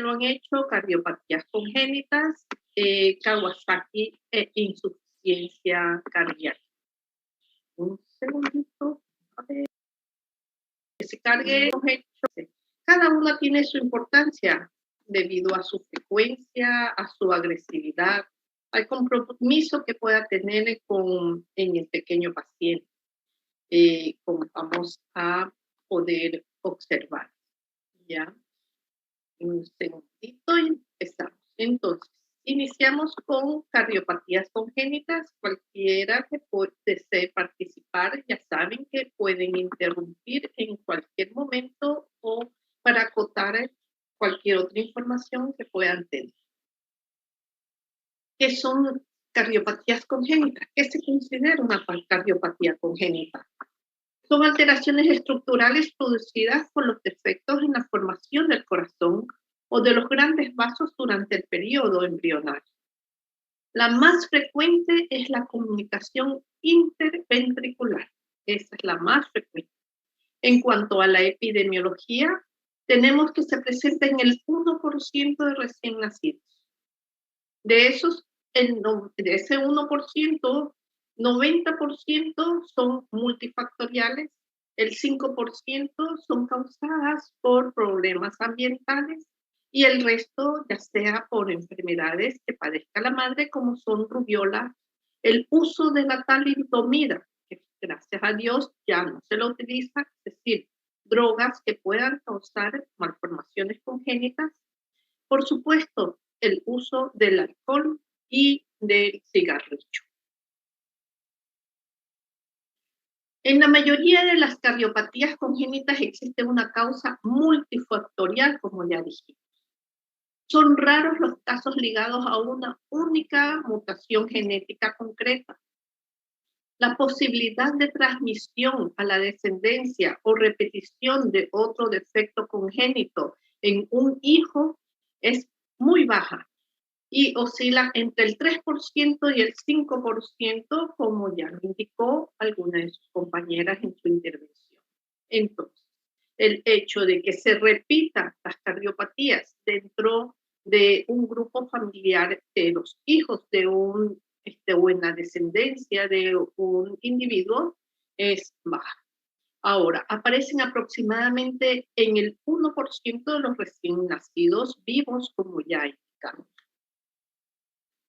lo han hecho, cardiopatías congénitas, Kawasaki e insuficiencia cardíaca. Un segundito, a ver, que se cargue los hechos. Cada una tiene su importancia debido a su frecuencia, a su agresividad, al compromiso que pueda tener en el pequeño paciente, como vamos a poder observar. ¿Ya? Un segundito y empezamos. Entonces, iniciamos con cardiopatías congénitas. Cualquiera que desee participar, ya saben que pueden interrumpir en cualquier momento o para acotar cualquier otra información que puedan tener. ¿Qué son cardiopatías congénitas? ¿Qué se considera una cardiopatía congénita? Son alteraciones estructurales producidas por los defectos en la formación del corazón o de los grandes vasos durante el periodo embrionario. La más frecuente es la comunicación interventricular. Esa es la más frecuente. En cuanto a la epidemiología, tenemos que se presenta en el 1% de recién nacidos. De ese 1%, 90% son multifactoriales, el 5% son causadas por problemas ambientales y el resto ya sea por enfermedades que padezca la madre, como son rubiola, el uso de la talidomida, que gracias a Dios ya no se lo utiliza, es decir, drogas que puedan causar malformaciones congénitas. Por supuesto, el uso del alcohol y del cigarrillo. En la mayoría de las cardiopatías congénitas existe una causa multifactorial, como ya dijimos. Son raros los casos ligados a una única mutación genética concreta. La posibilidad de transmisión a la descendencia o repetición de otro defecto congénito en un hijo es muy baja y oscila entre el 3% y el 5%, como ya lo indicó alguna de sus compañeras en su intervención. Entonces, el hecho de que se repitan las cardiopatías dentro de un grupo familiar de los hijos de o en la descendencia de un individuo es baja. Ahora, aparecen aproximadamente en el 1% de los recién nacidos vivos, como ya indicamos.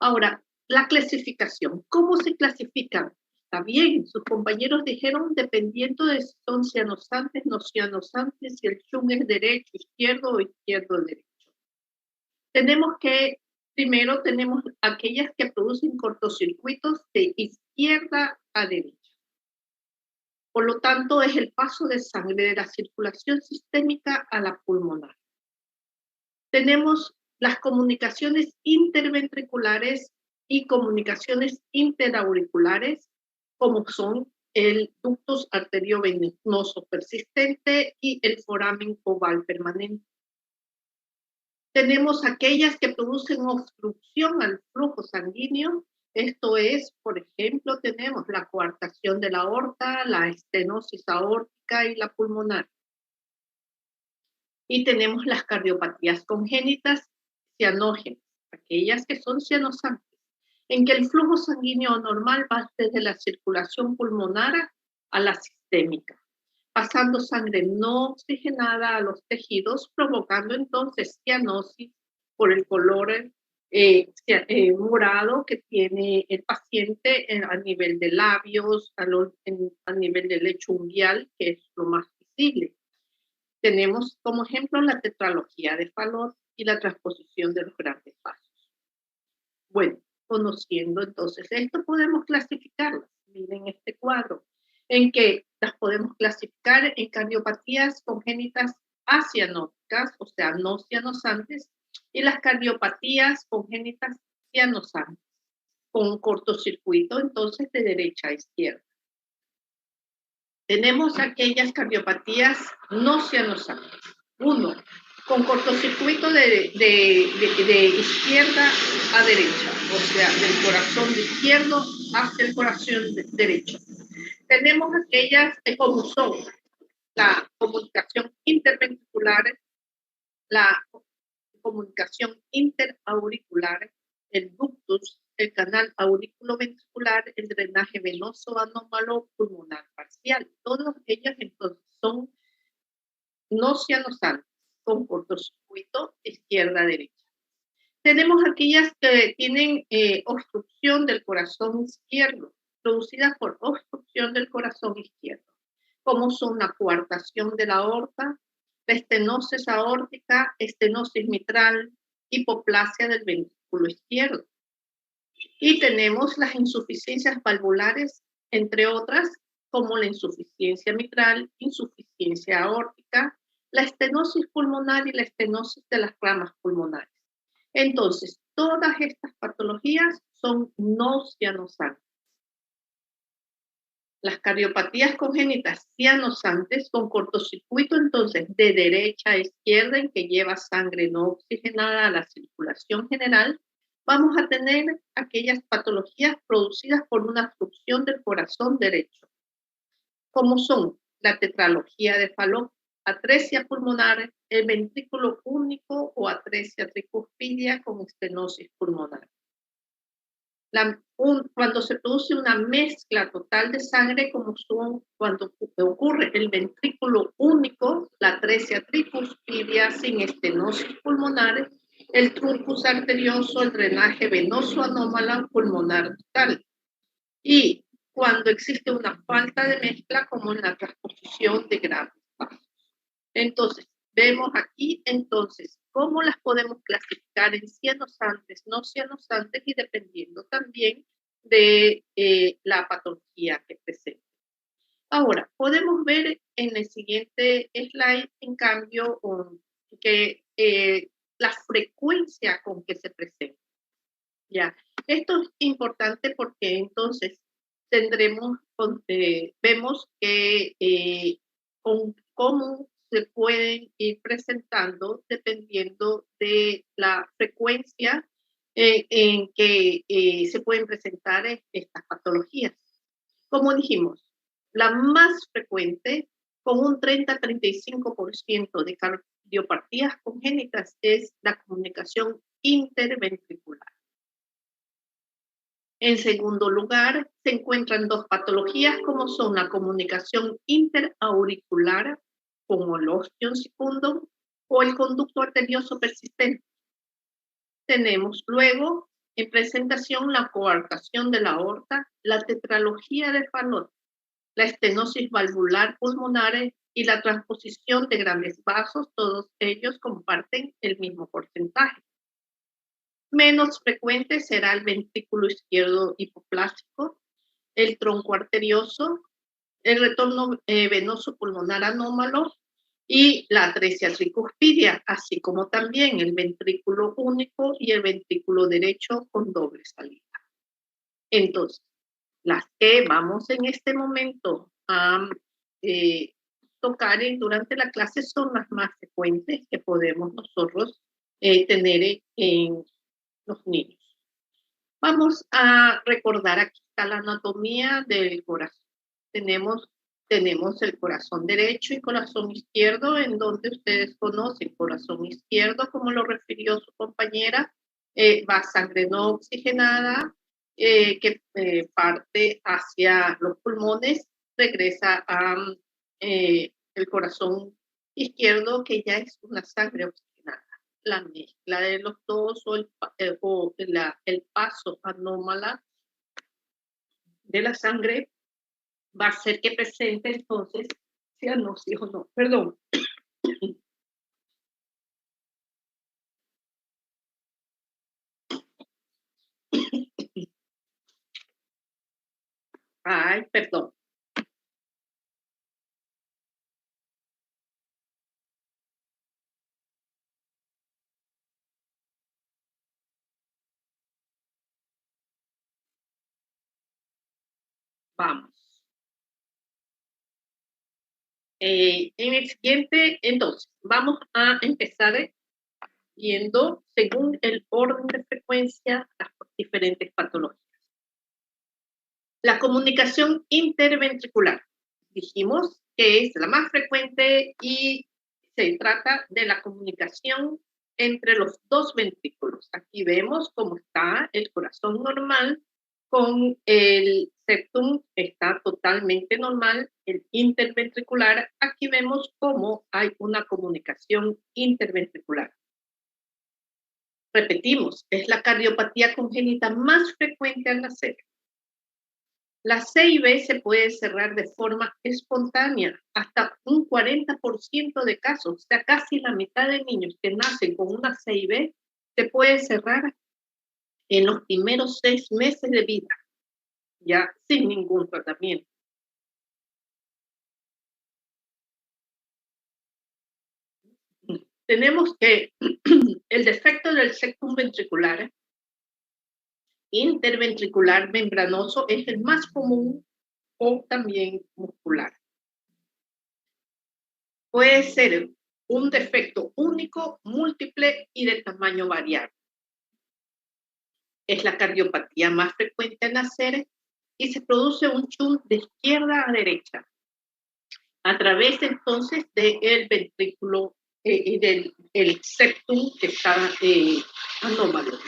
Ahora, la clasificación. ¿Cómo se clasifican? Está bien, sus compañeros dijeron dependiendo de si son cianosantes, no cianosantes, si el chung es derecho, izquierdo o izquierdo, derecho. Primero tenemos aquellas que producen cortocircuitos de izquierda a derecha. Por lo tanto, es el paso de sangre de la circulación sistémica a la pulmonar. Tenemos las comunicaciones interventriculares y comunicaciones interauriculares, como son el ductus arteriovenoso persistente y el foramen oval permanente. Tenemos aquellas que producen obstrucción al flujo sanguíneo. Esto es, por ejemplo, tenemos la coartación de la aorta, la estenosis aórtica y la pulmonar. Y tenemos las cardiopatías congénitas cianógenas, aquellas que son cianosantes, en que el flujo sanguíneo normal va desde la circulación pulmonar a la sistémica, pasando sangre no oxigenada a los tejidos, provocando entonces cianosis por el color morado que tiene el paciente a nivel de labios, a nivel del lecho unguial, que es lo más visible. Tenemos como ejemplo la tetralogía de Fallot y la transposición de los grandes vasos. Bueno, conociendo entonces esto, podemos clasificarlas. Miren este cuadro, en que las podemos clasificar en cardiopatías congénitas acianóticas, o sea, no cianosantes, y las cardiopatías congénitas cianosantes, con cortocircuito entonces de derecha a izquierda. Tenemos aquellas cardiopatías no cianosantes. 1. Con cortocircuito de izquierda a derecha, o sea, del corazón izquierdo hacia el corazón derecho. Tenemos aquellas como son la comunicación interventricular, la comunicación interauricular, el ductus, el canal auriculoventricular, el drenaje venoso anómalo pulmonar parcial. Todos ellos entonces son no cianosantes, con cortocircuito izquierda-derecha. Tenemos aquellas que tienen obstrucción del corazón izquierdo, producidas por obstrucción del corazón izquierdo, como son la coartación de la aorta, la estenosis aórtica, estenosis mitral, hipoplasia del ventrículo izquierdo. Y tenemos las insuficiencias valvulares, entre otras, como la insuficiencia mitral, insuficiencia aórtica, la estenosis pulmonar y la estenosis de las ramas pulmonares. Entonces, todas estas patologías son no cianosantes. Las cardiopatías congénitas cianosantes con cortocircuito, entonces, de derecha a izquierda, en que lleva sangre no oxigenada a la circulación general, vamos a tener aquellas patologías producidas por una obstrucción del corazón derecho, como son la tetralogía de Fallot, atresia pulmonar, el ventrículo único o atresia tricuspidia con estenosis pulmonar. Cuando se produce una mezcla total de sangre, como son cuando ocurre el ventrículo único, la atresia tricuspidia sin estenosis pulmonar, el truncus arterioso, el drenaje venoso anómalo pulmonar total. Y cuando existe una falta de mezcla, como en la transposición de grandes vasos. Entonces, vemos aquí, entonces, cómo las podemos clasificar en cianosantes, no cianosantes, y dependiendo también de la patología que presente. Ahora, podemos ver en el siguiente slide, en cambio, que la frecuencia con que se presenta. Ya, esto es importante porque entonces vemos que cómo se pueden ir presentando dependiendo de la frecuencia en que se pueden presentar estas patologías. Como dijimos, la más frecuente, con un 30-35% de cardiopatías congénitas, es la comunicación interventricular. En segundo lugar, se encuentran dos patologías como son la comunicación interauricular, como el ostium secundum o el conducto arterioso persistente. Tenemos luego en presentación la coartación de la aorta, la tetralogía de Fallot, la estenosis valvular pulmonar y la transposición de grandes vasos, todos ellos comparten el mismo porcentaje. Menos frecuente será el ventrículo izquierdo hipoplásico, el tronco arterioso, el retorno venoso pulmonar anómalo y la atresia tricuspidia, así como también el ventrículo único y el ventrículo derecho con doble salida. Entonces, las que vamos en este momento a tocar durante la clase son las más frecuentes que podemos nosotros tener en los niños. Vamos a recordar, aquí está la anatomía del corazón. Tenemos el corazón derecho y corazón izquierdo, en donde ustedes conocen corazón izquierdo, como lo refirió su compañera, va sangre no oxigenada, que parte hacia los pulmones, regresa a el corazón izquierdo, que ya es una sangre oxigenada. La mezcla de los dos o el paso anómala de la sangre va a hacer que presente entonces cianosis o no. Perdón. Ay, perdón. Vamos. En el siguiente, entonces, vamos a empezar viendo según el orden de frecuencia las diferentes patologías. La comunicación interventricular. Dijimos que es la más frecuente y se trata de la comunicación entre los dos ventrículos. Aquí vemos cómo está el corazón normal con el septum está totalmente normal, el interventricular, aquí vemos cómo hay una comunicación interventricular. Repetimos, es la cardiopatía congénita más frecuente al nacer. La CIB se puede cerrar de forma espontánea, hasta un 40% de casos, o sea, casi la mitad de niños que nacen con una CIB se puede cerrar en los primeros 6 meses de vida, ya sin ningún tratamiento. Tenemos que el defecto del septum ventricular interventricular membranoso es el más común o también muscular. Puede ser un defecto único, múltiple y de tamaño variable. Es la cardiopatía más frecuente en nacer y se produce un shunt de izquierda a derecha a través entonces del ventrículo y del septum que está anómalo.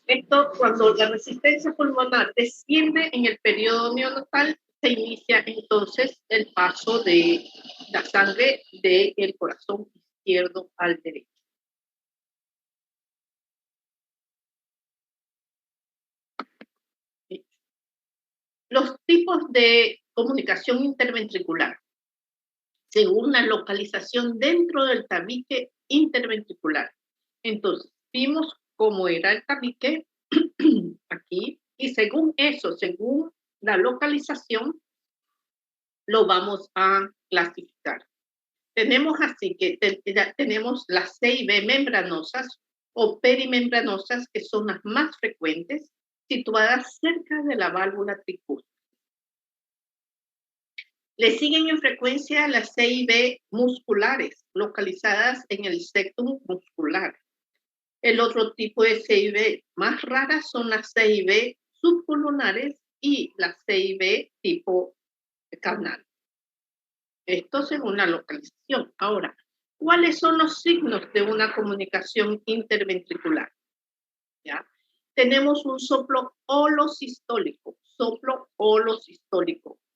Esto, cuando la resistencia pulmonar desciende en el periodo neonatal, se inicia entonces el paso de la sangre del corazón izquierdo al derecho. Los tipos de comunicación interventricular, según la localización dentro del tabique interventricular. Entonces, vimos cómo era el tabique aquí, y según eso, según la localización, lo vamos a clasificar. Tenemos así que tenemos las CIB membranosas o perimembranosas, que son las más frecuentes, situadas cerca de la válvula tricúspide. Le siguen en frecuencia las CIB musculares, localizadas en el septum muscular. El otro tipo de CIB más raras son las CIB subpulmonares y las CIB tipo carnal. Esto según la localización. Ahora, ¿cuáles son los signos de una comunicación interventricular? ¿Ya? Tenemos un soplo holosistólico,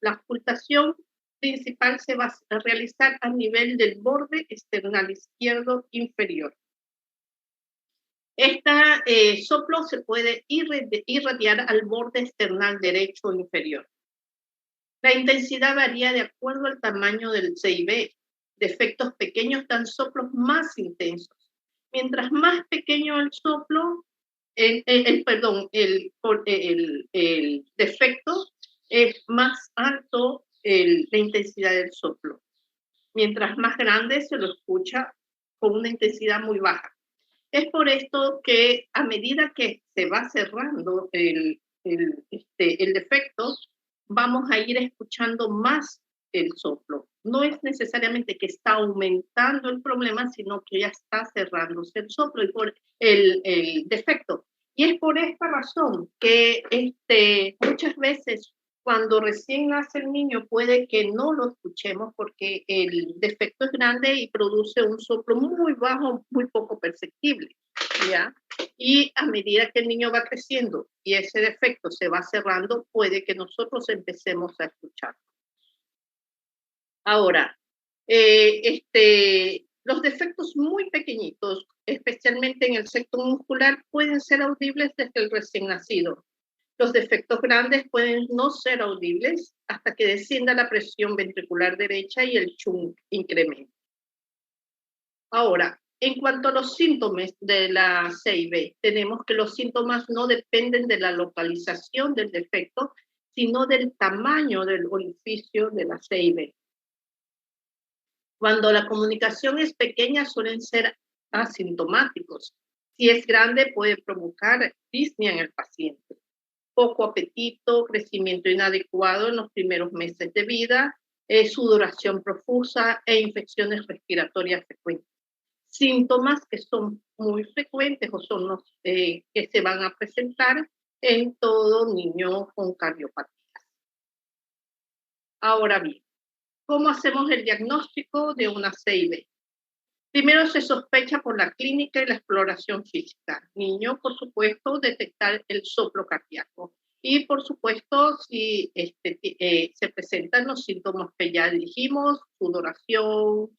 La auscultación principal se va a realizar a nivel del borde external izquierdo inferior. Este soplo se puede irradiar al borde external derecho inferior. La intensidad varía de acuerdo al tamaño del CIB. Defectos pequeños dan soplos más intensos. Mientras más pequeño el soplo, el defecto, es más alto la intensidad del soplo. Mientras más grande, se lo escucha con una intensidad muy baja. Es por esto que a medida que se va cerrando el defecto, vamos a ir escuchando más el soplo. No es necesariamente que está aumentando el problema, sino que ya está cerrándose el soplo y por el defecto. Y es por esta razón que muchas veces cuando recién nace el niño puede que no lo escuchemos porque el defecto es grande y produce un soplo muy bajo, muy poco perceptible, ¿ya? Y a medida que el niño va creciendo y ese defecto se va cerrando, puede que nosotros empecemos a escuchar. Ahora, los defectos muy pequeñitos, especialmente en el septum muscular, pueden ser audibles desde el recién nacido. Los defectos grandes pueden no ser audibles hasta que descienda la presión ventricular derecha y el shunt incremente. Ahora, en cuanto a los síntomas de la CIB, tenemos que los síntomas no dependen de la localización del defecto, sino del tamaño del orificio de la CIB. Cuando la comunicación es pequeña, suelen ser asintomáticos. Si es grande, puede provocar disnea en el paciente. Poco apetito, crecimiento inadecuado en los primeros meses de vida, sudoración profusa e infecciones respiratorias frecuentes. Síntomas que son muy frecuentes o son los que se van a presentar en todo niño con cardiopatía. Ahora bien, ¿cómo hacemos el diagnóstico de una CIB? Primero se sospecha por la clínica y la exploración física. Niño, por supuesto, detectar el soplo cardíaco. Y por supuesto, si se presentan los síntomas que ya dijimos, sudoración,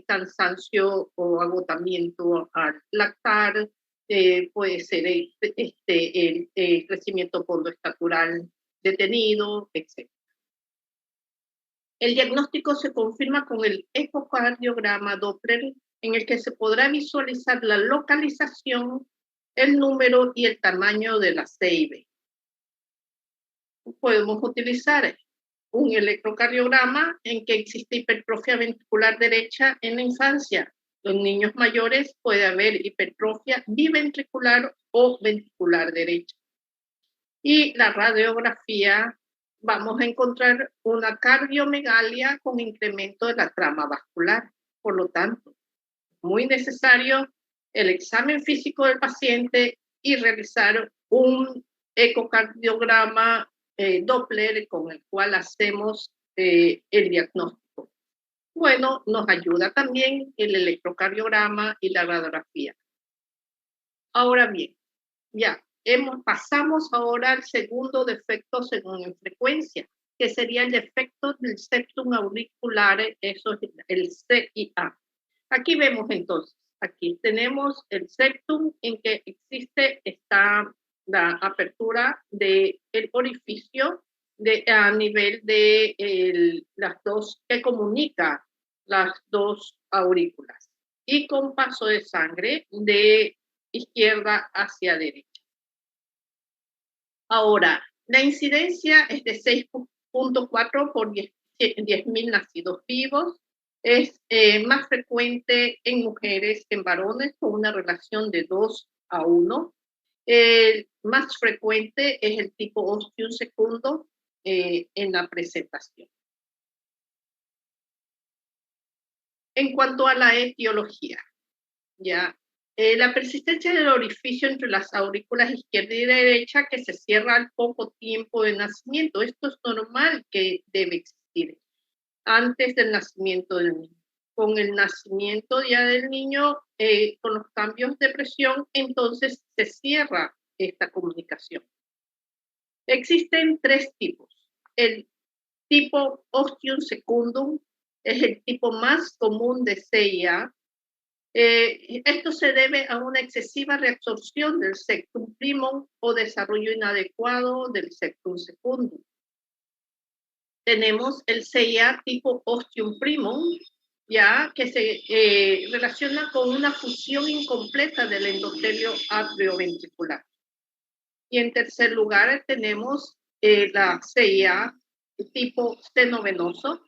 cansancio o agotamiento al lactar, puede ser el crecimiento pondoestatural detenido, etc. El diagnóstico se confirma con el ecocardiograma Doppler, en el que se podrá visualizar la localización, el número y el tamaño de la CIB. Podemos utilizar un electrocardiograma en que existe hipertrofia ventricular derecha en la infancia. Los niños mayores puede haber hipertrofia biventricular o ventricular derecha. Y la radiografía, vamos a encontrar una cardiomegalia con incremento de la trama vascular. Por lo tanto, muy necesario el examen físico del paciente y realizar un ecocardiograma Doppler con el cual hacemos el diagnóstico. Bueno, nos ayuda también el electrocardiograma y la radiografía. Ahora bien, ya pasamos ahora al segundo defecto según frecuencia, que sería el defecto del septum auricular, eso es el CIA. Aquí vemos entonces, aquí tenemos el septum en que existe la apertura del orificio a nivel de las dos, que comunica las dos aurículas y con paso de sangre de izquierda hacia derecha. Ahora, la incidencia es de 6.4 por 10.000 nacidos vivos. Es más frecuente en mujeres que en varones, con una relación de 2:1. Más frecuente es el tipo ostium secundo en la presentación. En cuanto a la etiología, ya la persistencia del orificio entre las aurículas izquierda y derecha que se cierra al poco tiempo de nacimiento. Esto es normal que debe existir antes del nacimiento del niño. Con el nacimiento ya del niño, con los cambios de presión, entonces se cierra esta comunicación. Existen 3 tipos. El tipo ostium secundum es el tipo más común de CIA. Esto se debe a una excesiva reabsorción del septum primum o desarrollo inadecuado del septum secundum. Tenemos el CIA tipo ostium primum, ya que se relaciona con una fusión incompleta del endotelio atrioventricular. Y en tercer lugar tenemos la CIA tipo senovenoso,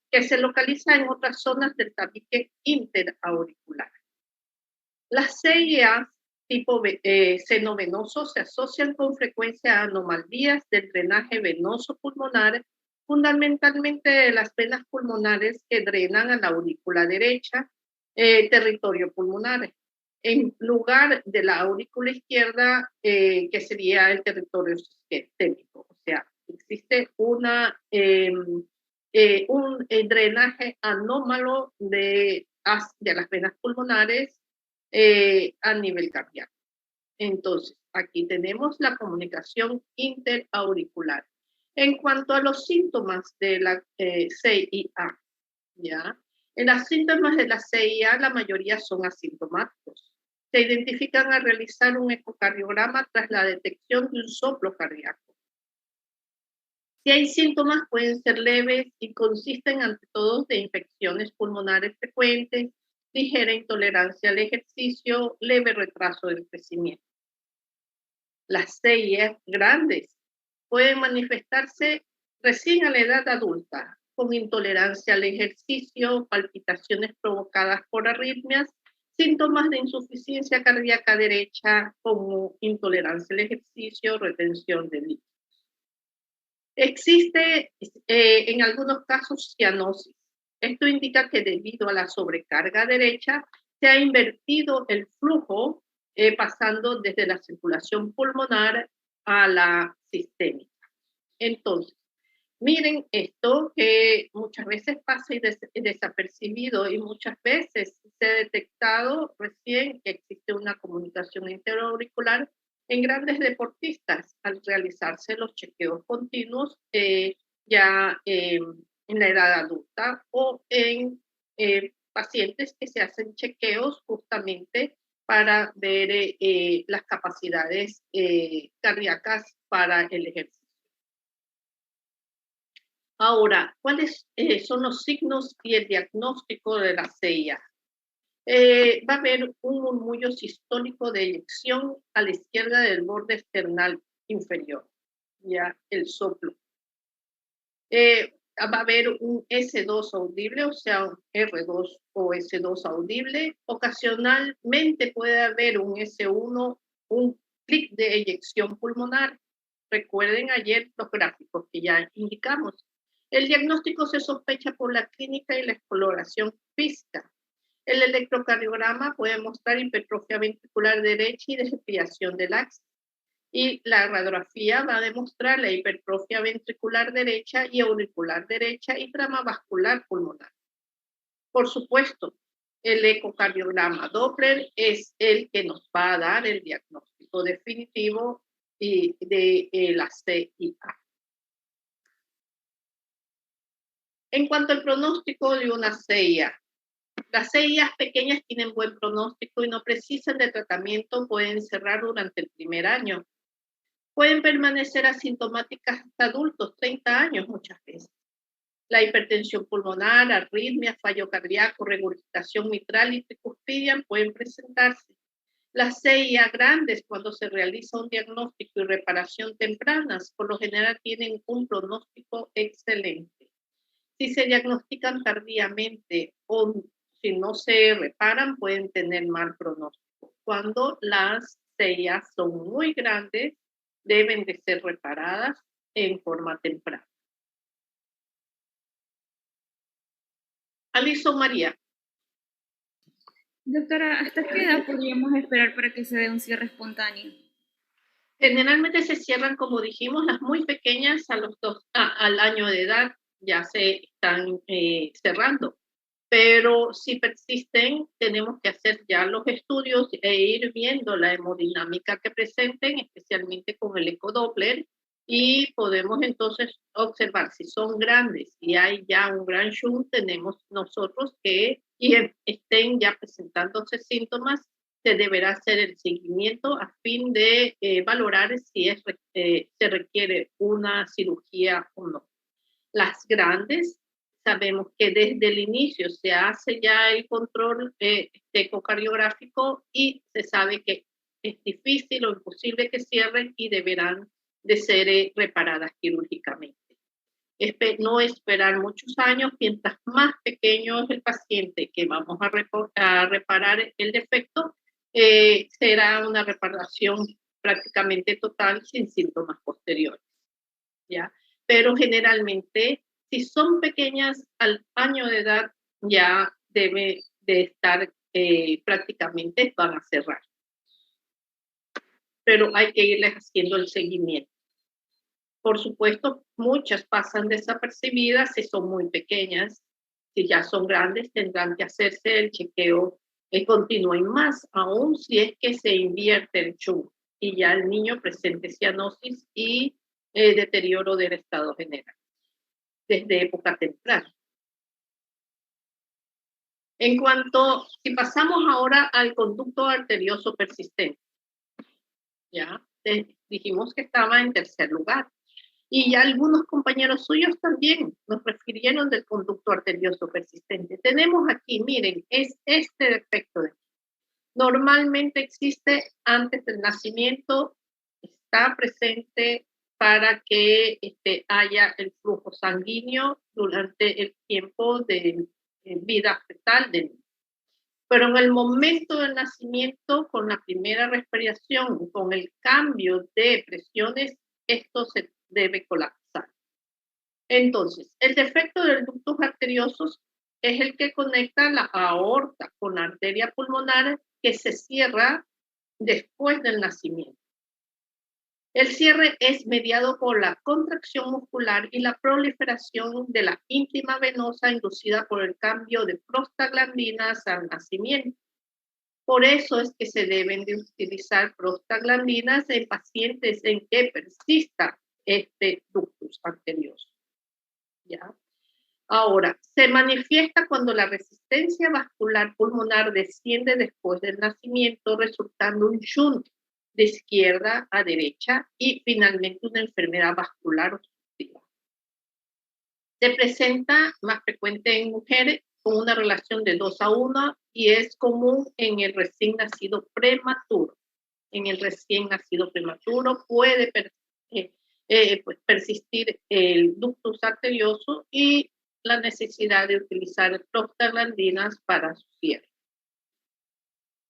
que se localiza en otras zonas del tabique interauricular. Las CIA tipo seno venoso se asocian con frecuencia a anomalías del drenaje venoso pulmonar, fundamentalmente de las venas pulmonares que drenan a la aurícula derecha, territorio pulmonar, en lugar de la aurícula izquierda, que sería el territorio sistémico. O sea, existe un drenaje anómalo de las venas pulmonares a nivel cardíaco. Entonces, aquí tenemos la comunicación interauricular. En cuanto a los síntomas de la CIA, ¿ya? En los síntomas de la CIA, la mayoría son asintomáticos. Se identifican al realizar un ecocardiograma tras la detección de un soplo cardíaco. Si hay síntomas, pueden ser leves y consisten ante todo de infecciones pulmonares frecuentes, ligera intolerancia al ejercicio, leve retraso del crecimiento. Las CIA grandes pueden manifestarse recién a la edad adulta, con intolerancia al ejercicio, palpitaciones provocadas por arritmias, síntomas de insuficiencia cardíaca derecha como intolerancia al ejercicio, retención de líquidos. Existe en algunos casos cianosis. Esto indica que debido a la sobrecarga derecha se ha invertido el flujo pasando desde la circulación pulmonar a la sistémica. Entonces, Miren esto que muchas veces pasa desapercibido y muchas veces se ha detectado recién que existe una comunicación interauricular en grandes deportistas al realizarse los chequeos continuos ya en la edad adulta o en pacientes que se hacen chequeos justamente para ver las capacidades cardíacas para el ejercicio. Ahora, ¿cuáles son los signos y el diagnóstico de la CIA? Va a haber un murmullo sistólico de eyección a la izquierda del borde external inferior, ya el soplo. Va a haber un S2 audible, o sea, un R2 o S2 audible. Ocasionalmente puede haber un S1, un clic de eyección pulmonar. Recuerden ayer los gráficos que ya indicamos. El diagnóstico se sospecha por la clínica y la exploración física. El electrocardiograma puede mostrar hipertrofia ventricular derecha y desviación del axis. Y la radiografía va a demostrar la hipertrofia ventricular derecha y auricular derecha y trama vascular pulmonar. Por supuesto, el ecocardiograma Doppler es el que nos va a dar el diagnóstico definitivo de la CIA. En cuanto al pronóstico de una CIA, las CIAs pequeñas tienen buen pronóstico y no precisan de tratamiento, pueden cerrar durante el primer año. Pueden permanecer asintomáticas hasta adultos, 30 años muchas veces. La hipertensión pulmonar, arritmia, fallo cardíaco, regurgitación mitral y tricuspidia pueden presentarse. Las CIA grandes, cuando se realiza un diagnóstico y reparación tempranas, por lo general tienen un pronóstico excelente. Si se diagnostican tardíamente o si no se reparan, pueden tener mal pronóstico. Cuando las CIA son muy grandes, deben de ser reparadas en forma temprana. Alison María. Doctora, ¿hasta qué edad podríamos esperar para que se dé un cierre espontáneo? Generalmente se cierran, como dijimos, las muy pequeñas al año de edad ya se están cerrando. Pero si persisten, tenemos que hacer ya los estudios e ir viendo la hemodinámica que presenten, especialmente con el ecodoppler, y podemos entonces observar si son grandes y hay ya un gran shunt, tenemos nosotros que, y estén ya presentándose síntomas, se deberá hacer el seguimiento a fin de valorar si se requiere una cirugía o no. Las grandes, sabemos que desde el inicio se hace ya el control ecocardiográfico y se sabe que es difícil o imposible que cierren y deberán de ser reparadas quirúrgicamente. No esperar muchos años, mientras más pequeño es el paciente que vamos a reparar el defecto, será una reparación prácticamente total sin síntomas posteriores. ¿Ya? Pero generalmente, si son pequeñas al año de edad, ya debe de estar prácticamente, van a cerrar. Pero hay que irles haciendo el seguimiento. Por supuesto, muchas pasan desapercibidas si son muy pequeñas. Si ya son grandes, tendrán que hacerse el chequeo continuo y más, aún si es que se invierte el shunt y ya el niño presente cianosis y deterioro del estado general desde época temprana. En cuanto, si pasamos ahora al conducto arterioso persistente, ya dijimos que estaba en tercer lugar. Y ya algunos compañeros suyos también nos refirieron del conducto arterioso persistente. Tenemos aquí, miren, es este defecto. Normalmente existe antes del nacimiento, está presente para que haya el flujo sanguíneo durante el tiempo de vida fetal del niño. Pero en el momento del nacimiento, con la primera respiración, con el cambio de presiones, esto se debe colapsar. Entonces, el defecto del ductos arteriosos es el que conecta la aorta con la arteria pulmonar que se cierra después del nacimiento. El cierre es mediado por la contracción muscular y la proliferación de la íntima venosa inducida por el cambio de prostaglandinas al nacimiento. Por eso es que se deben de utilizar prostaglandinas en pacientes en que persista este ductus arterioso. ¿Ya? Ahora, se manifiesta cuando la resistencia vascular pulmonar desciende después del nacimiento, resultando un shunt de izquierda a derecha y finalmente una enfermedad vascular obstructiva. Se presenta más frecuente en mujeres con una relación de 2:1 y es común en el recién nacido prematuro. En el recién nacido prematuro puede pues persistir el ductus arterioso y la necesidad de utilizar prostaglandinas para su cierre.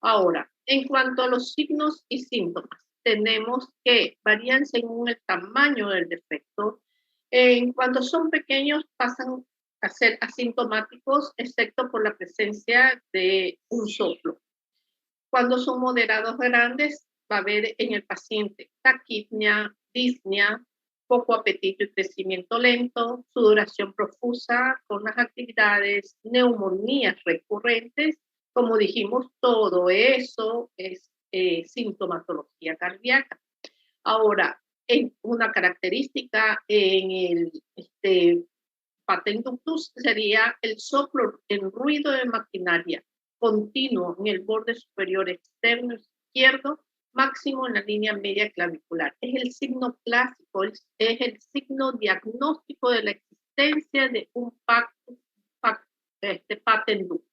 Ahora, en cuanto a los signos y síntomas, tenemos que varían según el tamaño del defecto. Cuando son pequeños pasan a ser asintomáticos, excepto por la presencia de un soplo. Cuando son moderados grandes, va a haber en el paciente taquipnia, disnea, poco apetito y crecimiento lento, sudoración profusa con las actividades, neumonías recurrentes. Como dijimos, todo eso es sintomatología cardíaca. Ahora, una característica en el patent ductus sería el soplo en ruido de maquinaria continuo en el borde superior externo izquierdo, máximo en la línea media clavicular. Es el signo clásico, es el signo diagnóstico de la existencia de un patent ductus.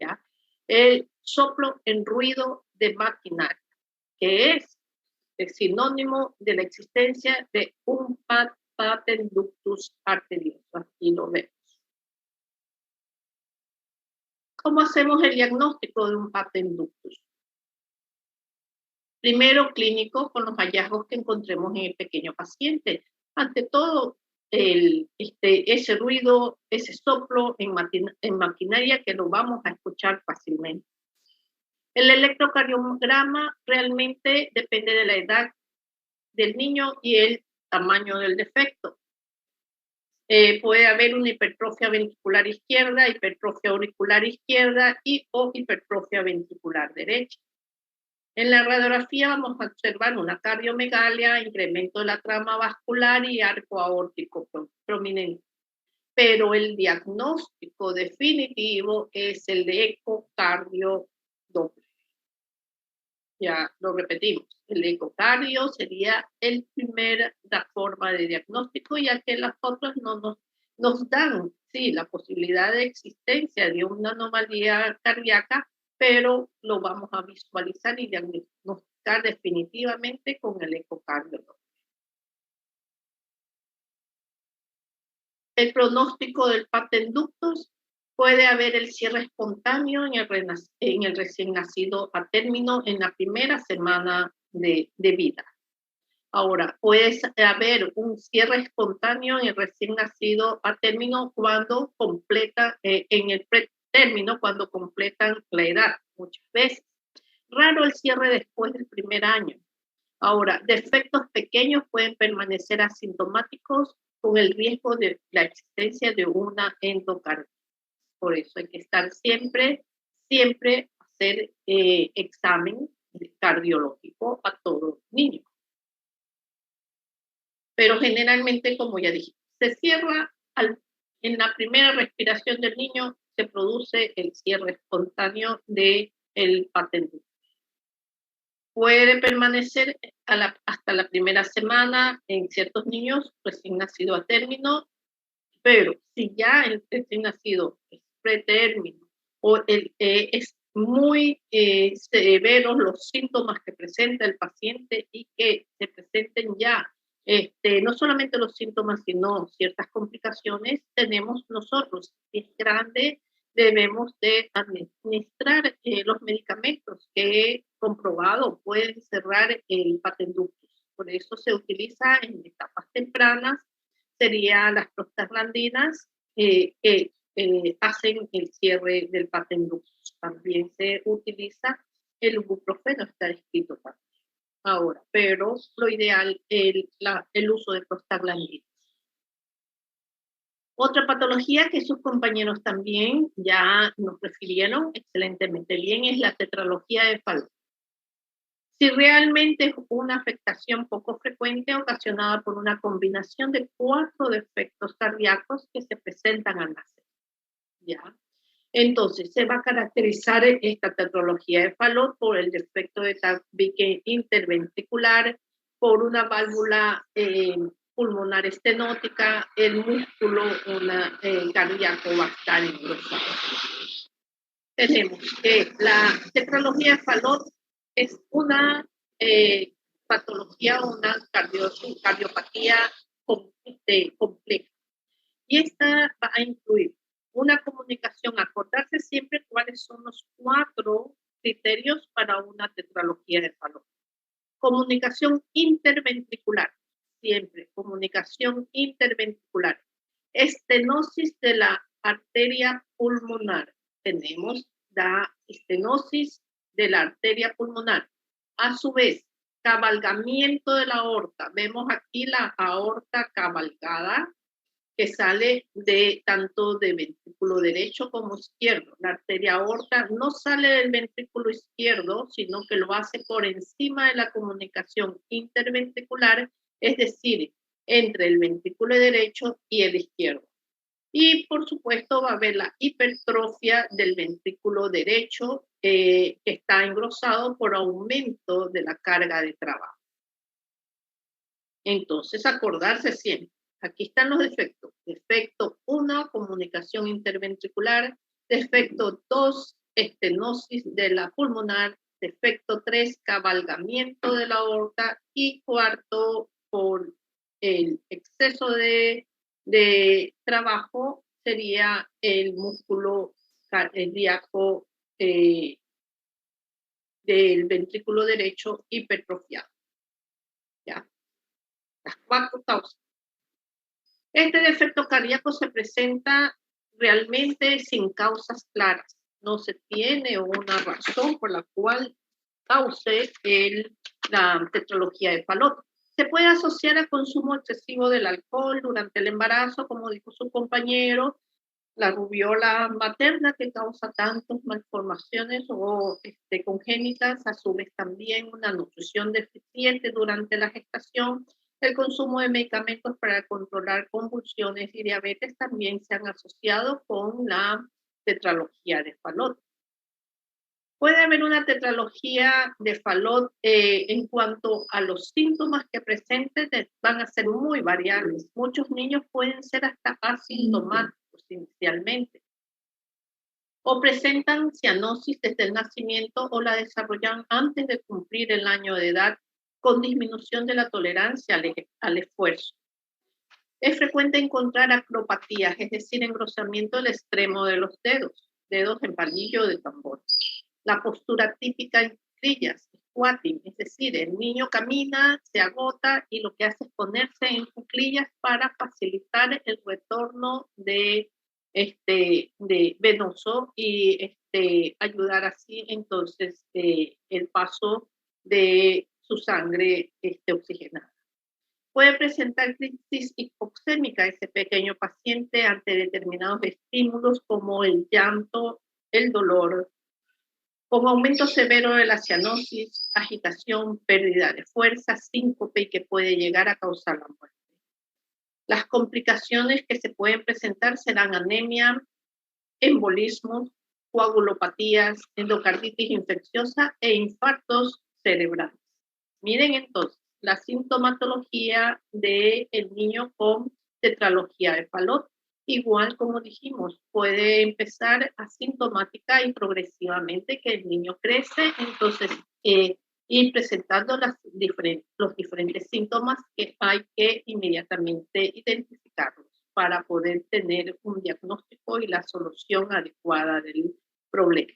¿Ya? El soplo en ruido de maquinaria, que es el sinónimo de la existencia de un patent ductus arterioso. Aquí lo vemos. ¿Cómo hacemos el diagnóstico de un patent ductus? Primero, clínico, con los hallazgos que encontremos en el pequeño paciente. Ante todo, ese ruido, ese soplo en maquinaria que lo vamos a escuchar fácilmente. El electrocardiograma realmente depende de la edad del niño y el tamaño del defecto. Puede haber una hipertrofia ventricular izquierda, hipertrofia auricular izquierda o hipertrofia ventricular derecha. En la radiografía vamos a observar una cardiomegalia, incremento de la trama vascular y arco aórtico prominente. Pero el diagnóstico definitivo es el de ecocardio doble. Ya lo repetimos, el ecocardio sería la primera forma de diagnóstico, ya que las otras no nos dan, sí, la posibilidad de existencia de una anomalía cardíaca, pero lo vamos a visualizar y diagnosticar definitivamente con el ecocardio. El pronóstico del patent ductus: puede haber el cierre espontáneo en el recién nacido a término en la primera semana de vida. Ahora, puede haber un cierre espontáneo en el recién nacido a término cuando completa, en el pretérmino, cuando completan la edad, muchas veces. Raro el cierre después del primer año. Ahora, defectos pequeños pueden permanecer asintomáticos con el riesgo de la existencia de una endocarditis. Por eso hay que estar siempre hacer examen cardiológico a todo niño. Pero generalmente, como ya dije, se cierra en la primera respiración del niño, se produce el cierre espontáneo del patent ductus. Puede permanecer hasta la primera semana en ciertos niños recién nacido a término, pero si ya el recién nacido es pretérmino o es muy severos los síntomas que presenta el paciente y que se presenten ya no solamente los síntomas, sino ciertas complicaciones, tenemos nosotros, si es grande, debemos de administrar los medicamentos que comprobado pueden cerrar el patent ductus. Por eso se utiliza en etapas tempranas, serían las prostaglandinas que hacen el cierre del patent ductus. También se utiliza el ibuprofeno, está escrito también. ahora, pero lo ideal es el uso de prostaglandinas. Otra patología que sus compañeros también ya nos refirieron excelentemente bien es la tetralogía de Fallot. Si realmente es una afectación poco frecuente ocasionada por una combinación de 4 defectos cardíacos que se presentan al nacer, ¿ya? Entonces, se va a caracterizar esta tetralogía de Fallot por el defecto de tabique interventricular, por una válvula pulmonar estenótica, el músculo cardíaco va a estar engrosado. Tenemos que la tetralogía de Fallot es una patología, una cardiopatía compleja. Y esta va a incluir una comunicación, acordarse siempre cuáles son los 4 criterios para una tetralogía de Fallot. Comunicación interventricular, siempre, comunicación interventricular. Estenosis de la arteria pulmonar. Tenemos la estenosis de la arteria pulmonar. A su vez, cabalgamiento de la aorta. Vemos aquí la aorta cabalgada que sale tanto de ventrículo derecho como izquierdo. La arteria aorta no sale del ventrículo izquierdo, sino que lo hace por encima de la comunicación interventricular, es decir, entre el ventrículo derecho y el izquierdo. Y por supuesto va a haber la hipertrofia del ventrículo derecho que está engrosado por aumento de la carga de trabajo. Entonces, acordarse siempre. Aquí están los defectos. Defecto 1, comunicación interventricular. Defecto 2, estenosis de la pulmonar. Defecto 3, cabalgamiento de la aorta. Y cuarto, por el exceso de trabajo, sería el músculo cardíaco del ventrículo derecho hipertrofiado. ¿Ya? Las 4 causas. Este defecto cardíaco se presenta realmente sin causas claras. No se tiene una razón por la cual cause la tetralogía de Fallot. Se puede asociar al consumo excesivo del alcohol durante el embarazo, como dijo su compañero, la rubiola materna que causa tantas malformaciones o congénitas, a su vez también una nutrición deficiente durante la gestación. El consumo de medicamentos para controlar convulsiones y diabetes también se han asociado con la tetralogía de Fallot. Puede haber una tetralogía de Fallot en cuanto a los síntomas que presenten, van a ser muy variables. Muchos niños pueden ser hasta asintomáticos inicialmente, o presentan cianosis desde el nacimiento o la desarrollan antes de cumplir el año de edad, con disminución de la tolerancia al esfuerzo. Es frecuente encontrar acropatías, es decir, engrosamiento del extremo de los dedos en palillo de tambor. La postura típica en cuclillas, squatting, es decir, el niño camina, se agota y lo que hace es ponerse en cuclillas para facilitar el retorno de venoso y ayudar así entonces el paso de su sangre oxigenada. Puede presentar crisis hipoxémica ese pequeño paciente ante determinados estímulos como el llanto, el dolor, con aumento severo de la cianosis, agitación, pérdida de fuerza, síncope y que puede llegar a causar la muerte. Las complicaciones que se pueden presentar serán anemia, embolismos, coagulopatías, endocarditis infecciosa e infartos cerebrales. Miren entonces la sintomatología del niño con tetralogía de Fallot. Igual como dijimos, puede empezar asintomática y progresivamente que el niño crece, entonces ir presentando los diferentes síntomas que hay que inmediatamente identificarlos para poder tener un diagnóstico y la solución adecuada del problema.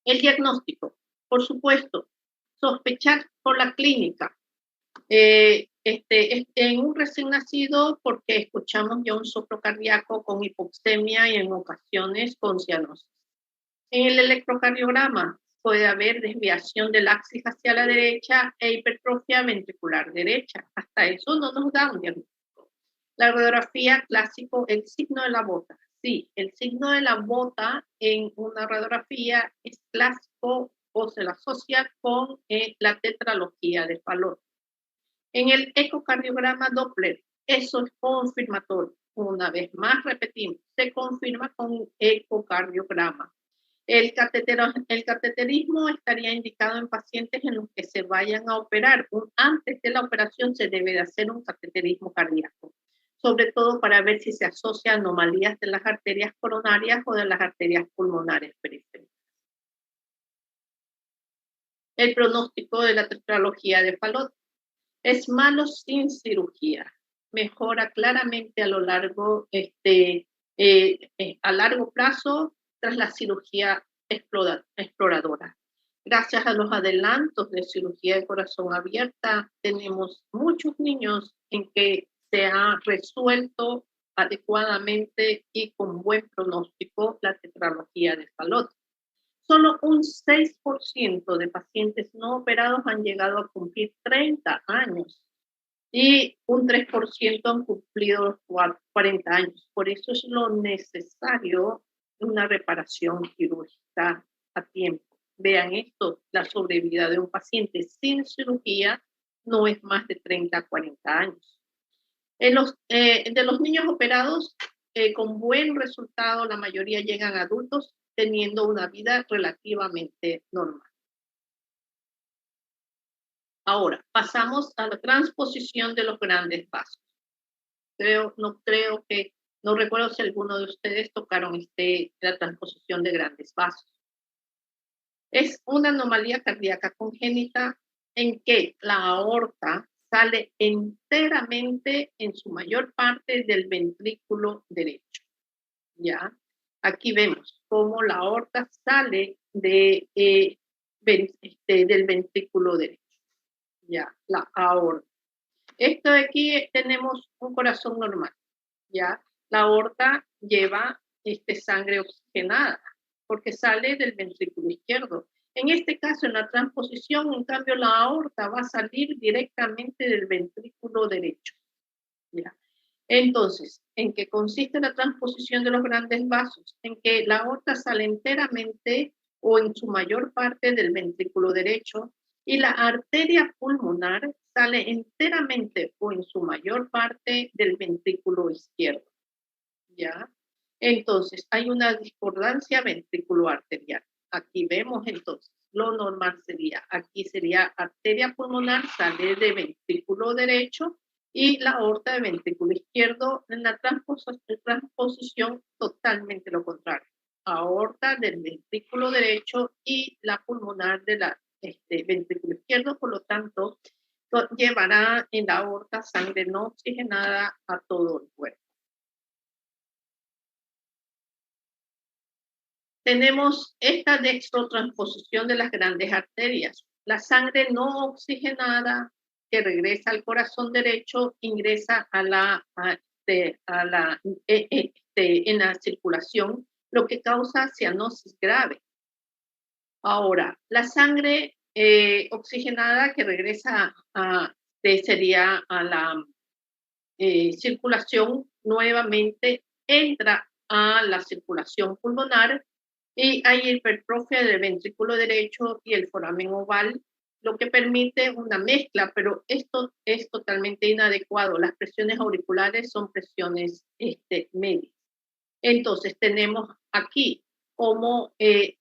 El diagnóstico, por supuesto, sospechar por la clínica. En un recién nacido, porque escuchamos ya un soplo cardíaco con hipoxemia y en ocasiones con cianosis. En el electrocardiograma puede haber desviación del axis hacia la derecha e hipertrofia ventricular derecha. Hasta eso no nos da un diagnóstico. La radiografía clásico, el signo de la bota. Sí, el signo de la bota en una radiografía es clásico o se la asocia con la tetralogía de Fallot. En el ecocardiograma Doppler, eso es confirmatorio. Una vez más repetimos, se confirma con ecocardiograma. El cateterismo estaría indicado en pacientes en los que se vayan a operar. Antes de la operación se debe de hacer un cateterismo cardíaco, sobre todo para ver si se asocia a anomalías de las arterias coronarias o de las arterias pulmonares periféricas. El pronóstico de la tetralogía de Fallot es malo sin cirugía. Mejora claramente a lo largo, a largo plazo tras la cirugía exploradora. Gracias a los adelantos de cirugía de corazón abierta, tenemos muchos niños en que se ha resuelto adecuadamente y con buen pronóstico la tetralogía de Fallot. Solo un 6% de pacientes no operados han llegado a cumplir 30 años y un 3% han cumplido los 40 años. Por eso es lo necesario una reparación quirúrgica a tiempo. Vean esto, la sobrevida de un paciente sin cirugía no es más de 30 a 40 años. De los niños operados con buen resultado, la mayoría llegan adultos teniendo una vida relativamente normal. Ahora, pasamos a la transposición de los grandes vasos. No recuerdo si alguno de ustedes tocaron la transposición de grandes vasos. Es una anomalía cardíaca congénita en que la aorta sale enteramente en su mayor parte del ventrículo derecho. ¿Ya? Aquí vemos cómo la aorta sale del ventrículo derecho. Ya, la aorta. Esto de aquí tenemos un corazón normal. Ya, la aorta lleva sangre oxigenada porque sale del ventrículo izquierdo. En este caso, en la transposición, en cambio, la aorta va a salir directamente del ventrículo derecho. ¿Ya? Entonces, ¿en qué consiste la transposición de los grandes vasos? En que la aorta sale enteramente o en su mayor parte del ventrículo derecho y la arteria pulmonar sale enteramente o en su mayor parte del ventrículo izquierdo. ¿Ya? Entonces, hay una discordancia ventriculoarterial. Aquí vemos entonces, lo normal sería, aquí sería arteria pulmonar, sale de ventrículo derecho y la aorta de ventrículo izquierdo. En la transposición totalmente lo contrario. Aorta del ventrículo derecho y la pulmonar de la ventrículo izquierdo, por lo tanto, llevará en la aorta sangre no oxigenada a todo el cuerpo. Tenemos esta dextrotransposición de las grandes arterias. La sangre no oxigenada que regresa al corazón derecho ingresa en la circulación, lo que causa cianosis grave. Ahora, la sangre oxigenada que regresa sería a la circulación nuevamente entra a la circulación pulmonar y hay hipertrofia del ventrículo derecho y el foramen oval, lo que permite una mezcla, pero esto es totalmente inadecuado. Las presiones auriculares son presiones medias. Entonces tenemos aquí como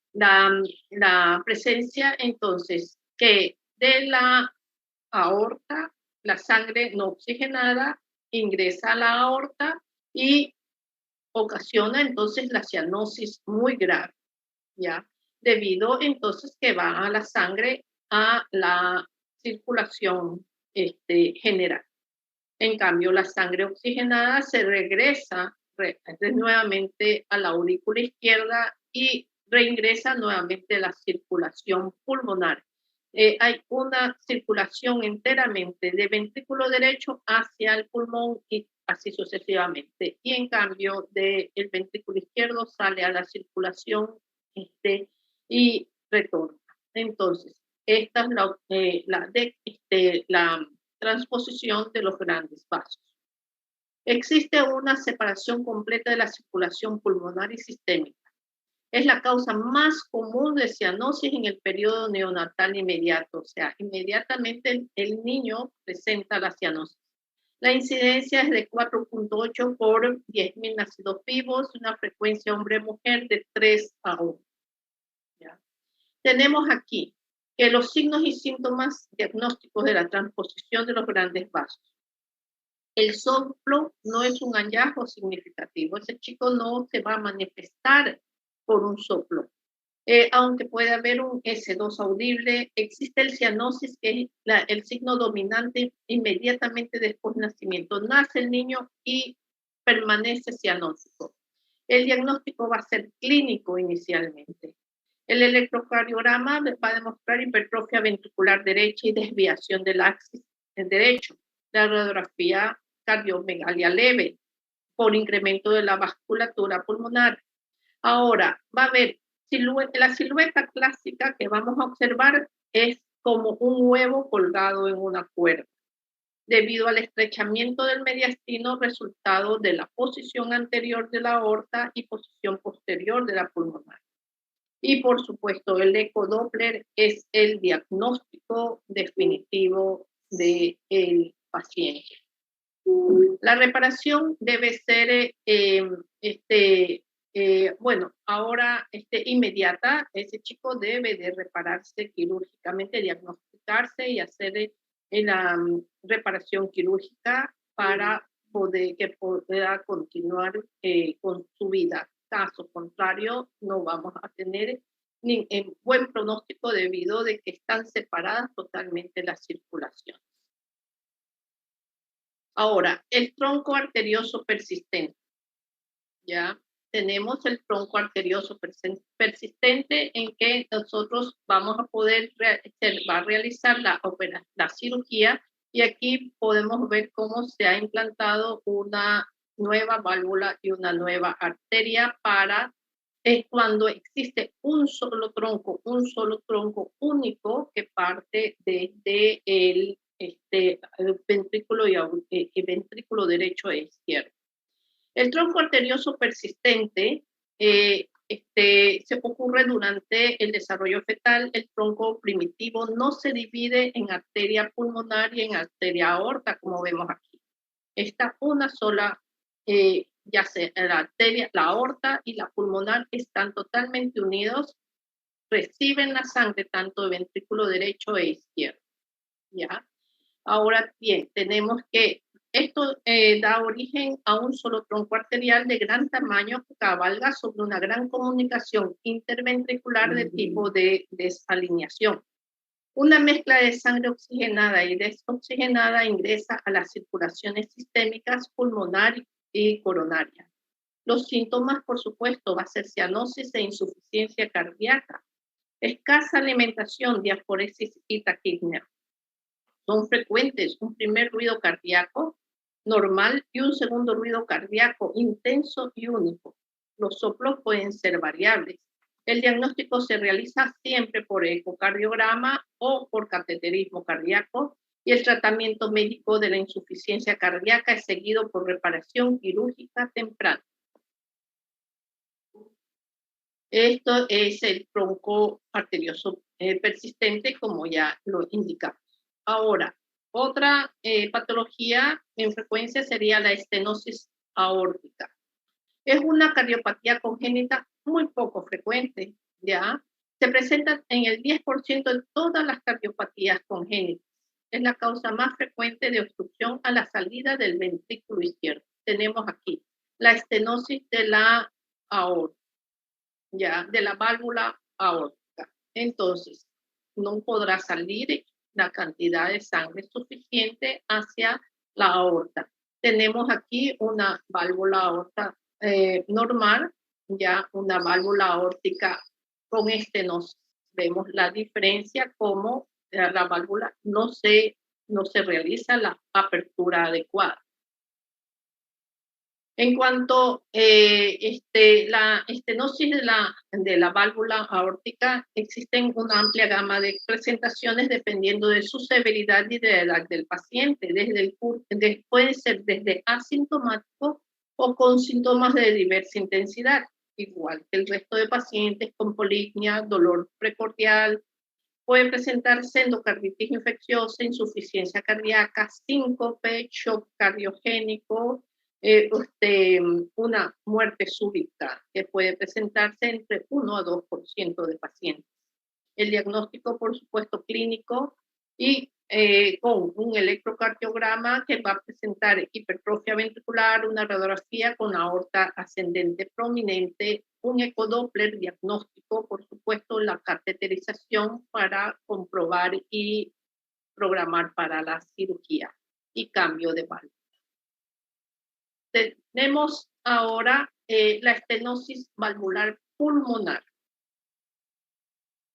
la presencia entonces que de la aorta, la sangre no oxigenada ingresa a la aorta y ocasiona entonces la cianosis muy grave, ¿ya? Debido entonces que va a la sangre a la circulación general. En cambio, la sangre oxigenada se regresa nuevamente a la aurícula izquierda y reingresa nuevamente a la circulación pulmonar. Hay una circulación enteramente de ventrículo derecho hacia el pulmón y así sucesivamente. Y en cambio, del ventrículo izquierdo sale a la circulación y retorna. Entonces, esta es la transposición de los grandes vasos. Existe una separación completa de la circulación pulmonar y sistémica. Es la causa más común de cianosis en el periodo neonatal inmediato, o sea, inmediatamente el niño presenta la cianosis. La incidencia es de 4.8 por 10.000 nacidos vivos, una frecuencia hombre-mujer de 3 a 1. ¿Ya? Tenemos aquí que los signos y síntomas diagnósticos de la transposición de los grandes vasos. El soplo no es un hallazgo significativo. Ese chico no se va a manifestar por un soplo. Aunque puede haber un S2 audible, existe el cianosis, que es el signo dominante inmediatamente después del nacimiento. Nace el niño y permanece cianótico. El diagnóstico va a ser clínico inicialmente. El electrocardiograma va a demostrar hipertrofia ventricular derecha y desviación del axis derecho. La radiografía cardiomegalia leve por incremento de la vasculatura pulmonar. Ahora, va a haber la silueta clásica que vamos a observar es como un huevo colgado en una cuerda, debido al estrechamiento del mediastino resultado de la posición anterior de la aorta y posición posterior de la pulmonar. Y por supuesto, el ecodoppler es el diagnóstico definitivo del paciente. La reparación debe ser, bueno, ahora inmediata. Ese chico debe de repararse quirúrgicamente, diagnosticarse y hacer la reparación quirúrgica para que pueda continuar con su vida. Caso contrario, no vamos a tener buen pronóstico debido a que están separadas totalmente las circulaciones. Ahora, el tronco arterioso persistente. Ya tenemos el tronco arterioso persistente en que nosotros vamos a poder realizar la cirugía, y aquí podemos ver cómo se ha implantado una nueva válvula y una nueva arteria para cuando existe un solo tronco único que parte desde el ventrículo y ventrículo derecho e izquierdo. El tronco arterioso persistente se ocurre durante el desarrollo fetal. El tronco primitivo no se divide en arteria pulmonar y en arteria aorta, como vemos aquí. Está una sola, ya sea la arteria, la aorta y la pulmonar están totalmente unidos, reciben la sangre tanto de ventrículo derecho e izquierdo. ¿Ya? Ahora bien, tenemos que esto da origen a un solo tronco arterial de gran tamaño que cabalga sobre una gran comunicación interventricular de tipo de desalineación. Una mezcla de sangre oxigenada y desoxigenada ingresa a las circulaciones sistémicas pulmonar y coronaria. Los síntomas, por supuesto, va a ser cianosis e insuficiencia cardíaca, escasa alimentación, diaforesis y taquipnea. Son frecuentes un primer ruido cardíaco normal y un segundo ruido cardíaco intenso y único. Los soplos pueden ser variables. El diagnóstico se realiza siempre por ecocardiograma o por cateterismo cardíaco, y el tratamiento médico de la insuficiencia cardíaca es seguido por reparación quirúrgica temprana. Esto es el tronco arterioso persistente, como ya lo indicamos. Ahora, otra patología en frecuencia sería la estenosis aórtica. Es una cardiopatía congénita muy poco frecuente, ¿ya? Se presenta en el 10% de todas las cardiopatías congénitas. Es la causa más frecuente de obstrucción a la salida del ventrículo izquierdo. Tenemos aquí la estenosis de la aorta, ¿ya? De la válvula aórtica. Entonces, no podrá salir la cantidad de sangre suficiente hacia la aorta. Tenemos aquí una válvula aorta normal, ya una válvula aórtica con estenosis. Vemos la diferencia como la válvula no se realiza la apertura adecuada. En cuanto la estenosis de la válvula aórtica, existen una amplia gama de presentaciones dependiendo de su severidad y de la edad del paciente. Puede ser desde asintomático o con síntomas de diversa intensidad, igual que el resto de pacientes con policnia, dolor precordial. Puede presentarse endocarditis infecciosa, insuficiencia cardíaca, síncope, shock cardiogénico, una muerte súbita que puede presentarse entre 1 a 2% de pacientes. El diagnóstico, por supuesto, clínico y con un electrocardiograma que va a presentar hipertrofia ventricular, una radiografía con aorta ascendente prominente, un ecodoppler diagnóstico, por supuesto, la cateterización para comprobar y programar para la cirugía y cambio de válvula. Tenemos ahora la estenosis valvular pulmonar.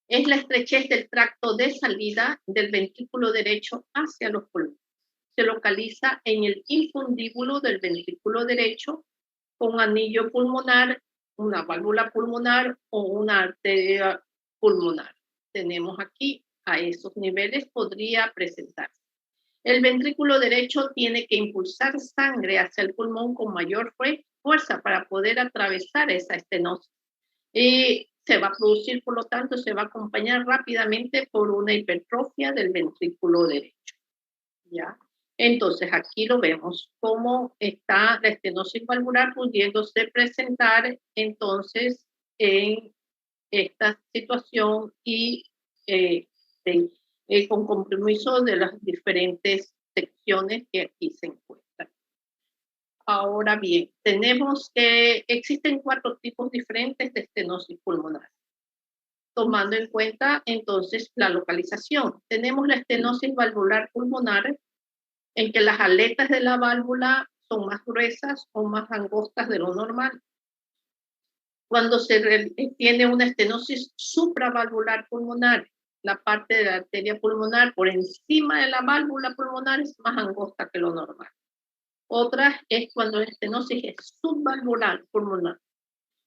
Es la estrechez del tracto de salida del ventrículo derecho hacia los pulmones. Se localiza en el infundíbulo del ventrículo derecho con un anillo pulmonar, una válvula pulmonar o una arteria pulmonar. Tenemos aquí a esos niveles podría presentarse. El ventrículo derecho tiene que impulsar sangre hacia el pulmón con mayor fuerza para poder atravesar esa estenosis. Y se va a producir, por lo tanto, se va a acompañar rápidamente por una hipertrofia del ventrículo derecho. ¿Ya? Entonces, aquí lo vemos cómo está la estenosis valvular pudiéndose presentar entonces en esta situación y con compromiso de las diferentes secciones que aquí se encuentran. Ahora bien, tenemos que existen 4 tipos diferentes de estenosis pulmonar. Tomando en cuenta entonces la localización. Tenemos la estenosis valvular pulmonar, en que las aletas de la válvula son más gruesas o más angostas de lo normal. Cuando se tiene una estenosis supravalvular pulmonar, la parte de la arteria pulmonar por encima de la válvula pulmonar es más angosta que lo normal. Otra es cuando la estenosis es subvalvular pulmonar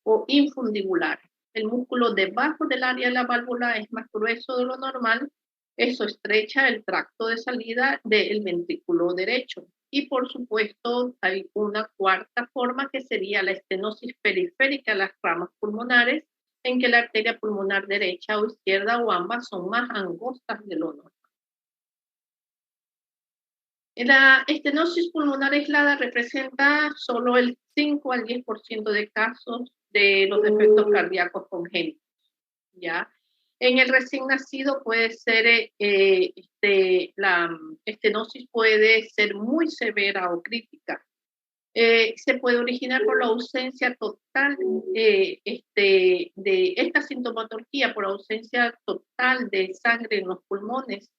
o infundibular. El músculo debajo del área de la válvula es más grueso de lo normal. Eso estrecha el tracto de salida del ventrículo derecho. Y por supuesto hay una cuarta forma que sería la estenosis periférica de las ramas pulmonares, en que la arteria pulmonar derecha o izquierda o ambas son más angostas de lo normal. La estenosis pulmonar aislada representa solo el 5 al 10% de casos de los defectos cardíacos congénitos, ¿ya? En el recién nacido puede ser, la estenosis puede ser muy severa o crítica. Se puede originar por la ausencia total de esta sintomatología, por ausencia total de sangre en los pulmones,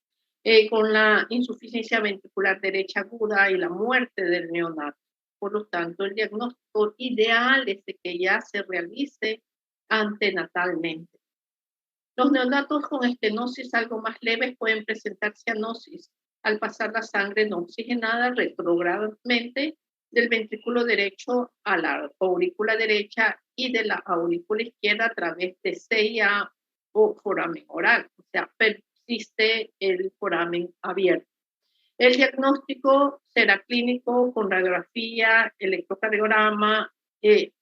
con la insuficiencia ventricular derecha aguda y la muerte del neonato. Por lo tanto, el diagnóstico ideal es de que ya se realice antenatalmente. Los neonatos con estenosis algo más leves pueden presentar cianosis al pasar la sangre no oxigenada retrogradamente del ventrículo derecho a la aurícula derecha y de la aurícula izquierda a través de CIA o foramen oral. O sea, persiste el foramen abierto. El diagnóstico será clínico con radiografía, electrocardiograma,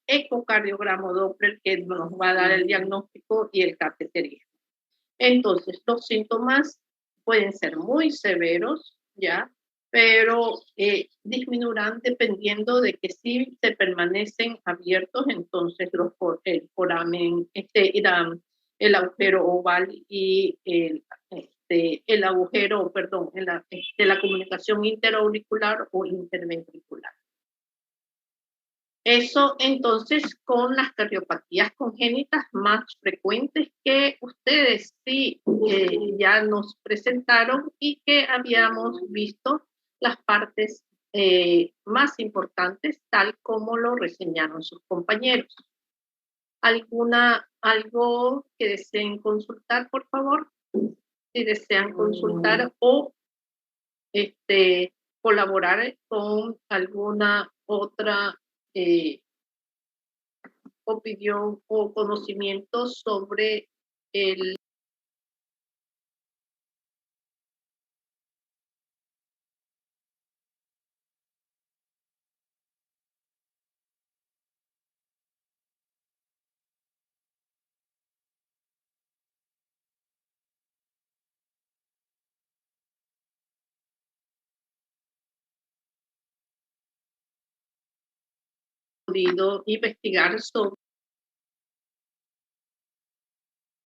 ecocardiograma Doppler, que nos va a dar el diagnóstico y el cateterismo. Entonces, los síntomas pueden ser muy severos, ¿ya? Pero disminuirán dependiendo de que si se permanecen abiertos, entonces el foramen, el agujero oval y el agujero, perdón, la comunicación interauricular o interventricular. Eso entonces con las cardiopatías congénitas más frecuentes que ustedes sí ya nos presentaron y que habíamos visto las partes más importantes tal como lo reseñaron sus compañeros. ¿Algo que deseen consultar, por favor? Si desean consultar o colaborar con alguna otra opinión o conocimiento sobre el podido investigar sobre